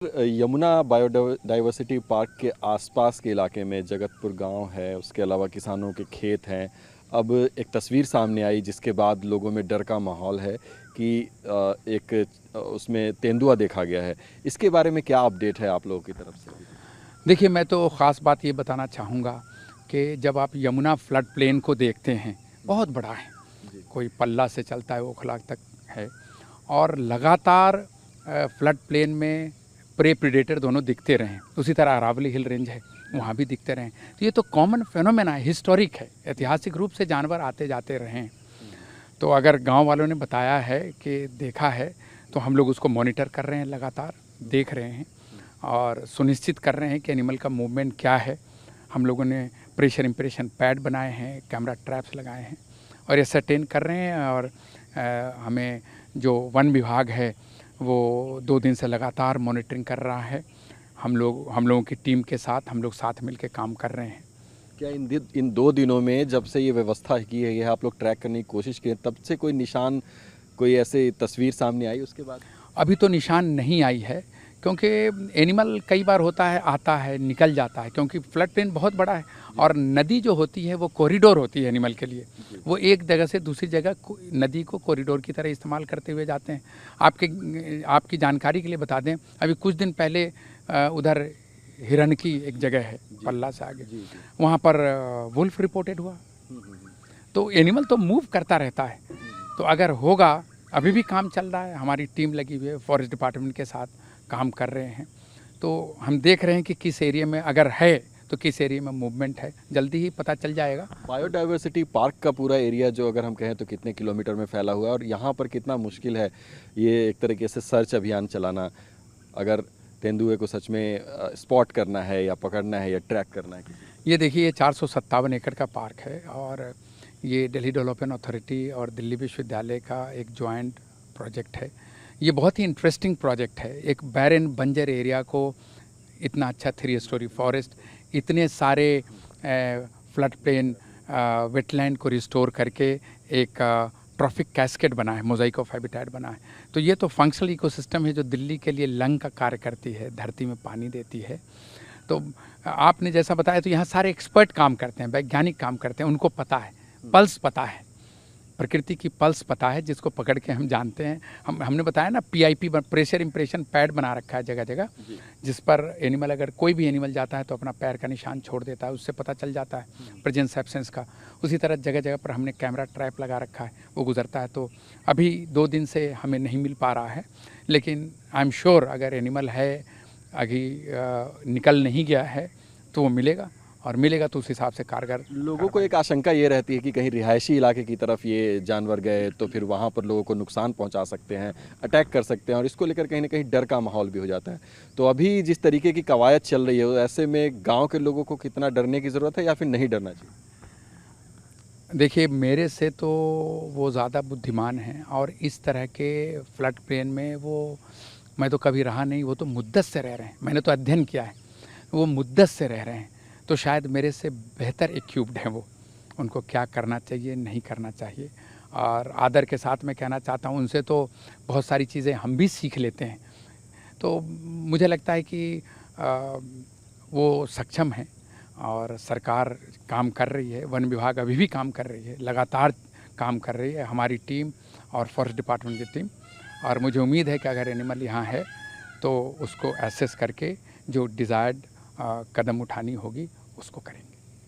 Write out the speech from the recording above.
Yamuna biodiversity park के आसपास के इलाके में जगतपुर गांव है, उसके अलावा किसानों के खेत हैं। अब एक तस्वीर सामने आई जिसके बाद लोगों में डर का माहौल है कि उसमें तेंदुआ देखा गया है। इसके बारे में क्या अपडेट है आप लोगों की तरफ से? देखिए, मैं तो ख़ास बात ये बताना चाहूँगा कि जब आप यमुना फ्लड प्लेन को देखते हैं, बहुत बड़ा है, कोई पल्ला से चलता है ओखला तक है, और लगातार फ्लड प्लेन में प्रे प्रेडेटर दोनों दिखते रहें। उसी तरह अरावली हिल रेंज है, वहाँ भी दिखते रहें। तो ये तो कॉमन फेनोमेना है, हिस्टोरिक है, ऐतिहासिक रूप से जानवर आते जाते रहें। तो अगर गांव वालों ने बताया है कि देखा है, तो हम लोग उसको मॉनिटर कर रहे हैं, लगातार देख रहे हैं और सुनिश्चित कर रहे हैं कि एनिमल का मूवमेंट क्या है। हम लोगों ने प्रेशर इंप्रेशन पैड बनाए हैं, कैमरा ट्रैप्स लगाए हैं और ये सर्टेन कर रहे हैं। और हमें जो वन विभाग है वो 2 दिन से लगातार मॉनिटरिंग कर रहा है। हम लोगों की टीम के साथ हम लोग साथ मिल के काम कर रहे हैं। क्या इन 2 दिनों में जब से ये व्यवस्था की है, आप लोग ट्रैक करने की कोशिश की, तब से कोई निशान, कोई ऐसी तस्वीर सामने आई उसके बाद? अभी तो निशान नहीं आई है, क्योंकि एनिमल कई बार होता है, आता है, निकल जाता है, क्योंकि फ्लड प्लेन बहुत बड़ा है और नदी जो होती है वो कॉरिडोर होती है एनिमल के लिए। वो एक जगह से दूसरी जगह नदी को कॉरिडोर की तरह इस्तेमाल करते हुए जाते हैं। आपकी जानकारी के लिए बता दें, अभी कुछ दिन पहले उधर हिरन की एक जगह है पल्ला से आगे, वहाँ पर वुल्फ रिपोर्टेड हुआ। तो एनिमल तो मूव करता रहता है। तो अगर होगा, अभी भी काम चल रहा है, हमारी टीम लगी हुई है, फॉरेस्ट डिपार्टमेंट के साथ काम कर रहे हैं। तो हम देख रहे हैं कि किस एरिया में अगर है तो किस एरिया में मूवमेंट है, जल्दी ही पता चल जाएगा। बायोडाइवर्सिटी पार्क का पूरा एरिया जो अगर हम कहें तो कितने किलोमीटर में फैला हुआ है और यहाँ पर कितना मुश्किल है ये एक तरीके से सर्च अभियान चलाना, अगर तेंदुए को सच में स्पॉट करना है या पकड़ना है या ट्रैक करना है? ये देखिए, ये 457 एकड़ का पार्क है और ये दिल्ली डेवलपमेंट अथॉरिटी और दिल्ली विश्वविद्यालय का एक जॉइंट प्रोजेक्ट है। ये बहुत ही इंटरेस्टिंग प्रोजेक्ट है। एक बैरन बंजर एरिया को इतना अच्छा 3 स्टोरी फॉरेस्ट, इतने सारे फ्लड प्लेन वेटलैंड को रिस्टोर करके एक ट्रॉफिक कैस्केड बना है, मोज़ाइक ऑफ हैबिटेट बना है। तो ये तो फंक्शनल इकोसिस्टम है जो दिल्ली के लिए लंग का कार्य करती है, धरती में पानी देती है। तो आपने जैसा बताया, तो यहाँ सारे एक्सपर्ट काम करते हैं, वैज्ञानिक काम करते हैं, उनको पता है, पल्स पता है, प्रकृति की पल्स पता है, जिसको पकड़ के हम जानते हैं। हमने बताया ना, PIP प्रेशर इंप्रेशन पैड बना रखा है जगह जगह, जिस पर एनिमल, अगर कोई भी एनिमल जाता है तो अपना पैर का निशान छोड़ देता है, उससे पता चल जाता है प्रेजेंस एब्सेंस का। उसी तरह जगह जगह पर हमने कैमरा ट्रैप लगा रखा है, वो गुजरता है। तो अभी 2 दिन से हमें नहीं मिल पा रहा है, लेकिन आई एम श्योर अगर एनिमल है, अभी निकल नहीं गया है, तो वो मिलेगा, और मिलेगा तो उस हिसाब से कारगर। लोगों को एक आशंका ये रहती है कि कहीं रिहायशी इलाके की तरफ ये जानवर गए तो फिर वहाँ पर लोगों को नुकसान पहुँचा सकते हैं, अटैक कर सकते हैं, और इसको लेकर कहीं ना कहीं डर का माहौल भी हो जाता है। तो अभी जिस तरीके की कवायद चल रही है, ऐसे में गाँव के लोगों को कितना डरने की ज़रूरत है या फिर नहीं डरना चाहिए? देखिए, मेरे से तो वो ज़्यादा बुद्धिमान हैं, और इस तरह के फ्लड प्लेन में मैं तो कभी रहा नहीं। वो तो मुद्दत से रह रहे हैं, मैंने तो अध्ययन किया है, वो मुद्दत से रह रहे हैं। तो शायद मेरे से बेहतर इक्विप्ड हैं वो, उनको क्या करना चाहिए, नहीं करना चाहिए। और आदर के साथ मैं कहना चाहता हूँ, उनसे तो बहुत सारी चीज़ें हम भी सीख लेते हैं। तो मुझे लगता है कि वो सक्षम हैं और सरकार काम कर रही है, वन विभाग अभी भी काम कर रही है, लगातार काम कर रही है, हमारी टीम और फॉरेस्ट डिपार्टमेंट की टीम। और मुझे उम्मीद है कि अगर एनिमल यहाँ है तो उसको एसेस करके जो डिज़ायर्ड कदम उठानी होगी उसको करेंगे।